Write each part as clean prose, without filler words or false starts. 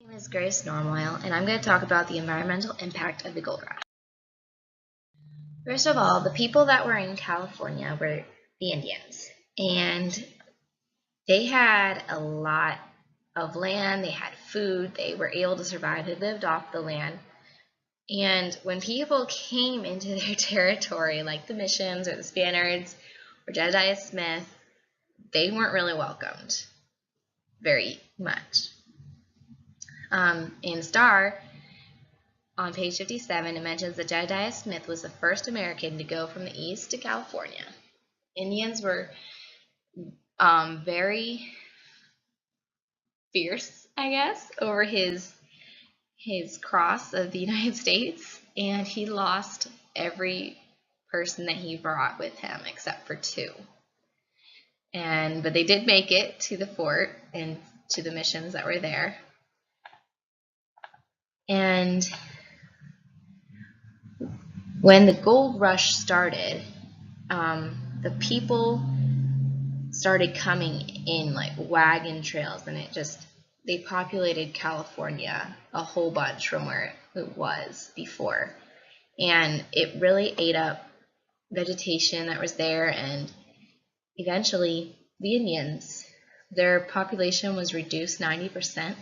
My name is Grace Normoyle, and I'm going to talk about the environmental impact of the gold rush. First of all, the people that were in California were the Indians, and they had a lot of land, they had food, they were able to survive, they lived off the land. And when people came into their territory, like the missions or the Spaniards or Jedediah Smith, they weren't really welcomed very much. In Star, on page 57, it mentions that Jedediah Smith was the first American to go from the east to California. Indians were very fierce, I guess, over his cross of the United States, and he lost every person that he brought with him except for two. But they did make it to the fort and to the missions that were there. And when the gold rush started, the people started coming in like wagon trails, and they populated California a whole bunch from where it was before. And it really ate up vegetation that was there, and eventually the Indians, their population was reduced 90%,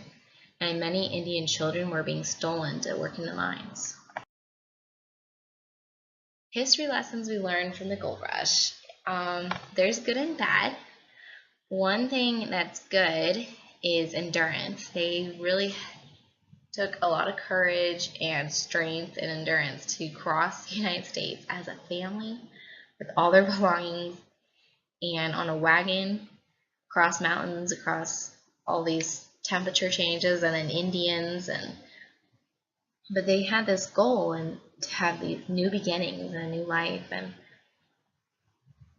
and many Indian children were being stolen to work in the mines. History lessons we learned from the gold rush. There's good and bad. One thing that's good is endurance. They really took a lot of courage and strength and endurance to cross the United States as a family with all their belongings and on a wagon, across mountains, across all these temperature changes, and then Indians. But they had this goal and to have these new beginnings and a new life, and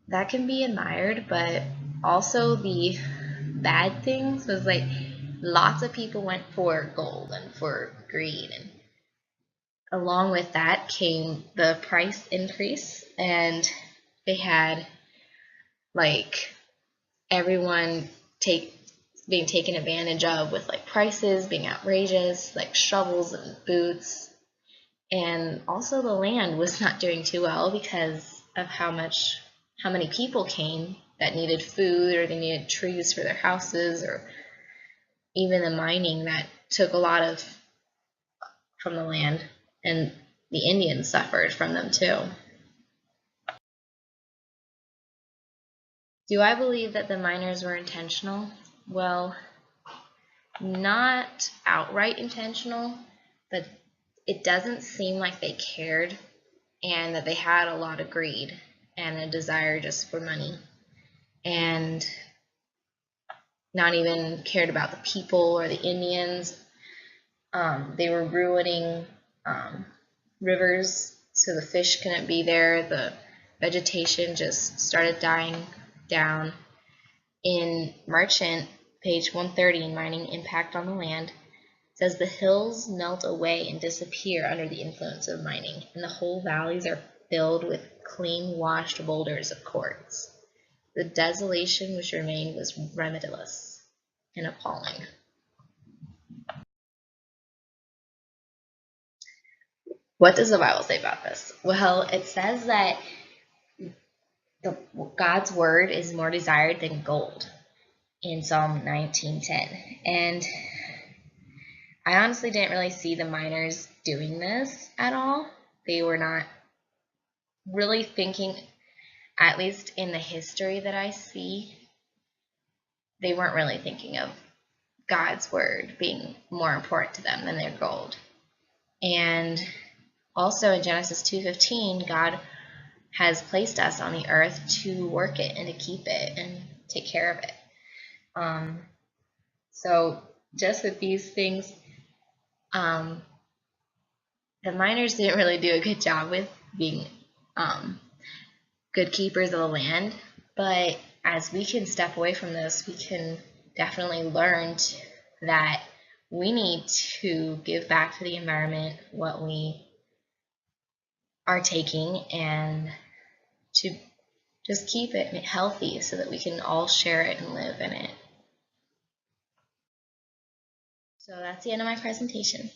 that can be admired. But also the bad things was like lots of people went for gold and for greed, and along with that came the price increase, and they had like everyone being taken advantage of with like prices being outrageous, like shovels and boots. And also the land was not doing too well because of how many people came that needed food, or they needed trees for their houses, or even the mining that took a lot from the land, and the Indians suffered from them too. Do I believe that the miners were intentional? Well, not outright intentional, but it doesn't seem like they cared, and that they had a lot of greed and a desire just for money, and not even cared about the people or the Indians. They were ruining rivers so the fish couldn't be there. The vegetation just started dying down. In Merchant, page 130, Mining Impact on the Land, it says the hills melt away and disappear under the influence of mining, and the whole valleys are filled with clean washed boulders of quartz. The desolation which remained was remediless and appalling. What does the Bible say about this? Well, it says that God's word is more desired than gold in Psalm 19:10. And I honestly didn't really see the miners doing this at all. They were not really thinking, at least in the history that I see, they weren't really thinking of God's word being more important to them than their gold. And also in Genesis 2:15, God has placed us on the earth to work it and to keep it and take care of it. So just with these things, the miners didn't really do a good job with being good keepers of the land. But as we can step away from this, we can definitely learn that we need to give back to the environment what we are taking, and to just keep it healthy so that we can all share it and live in it. So that's the end of my presentation.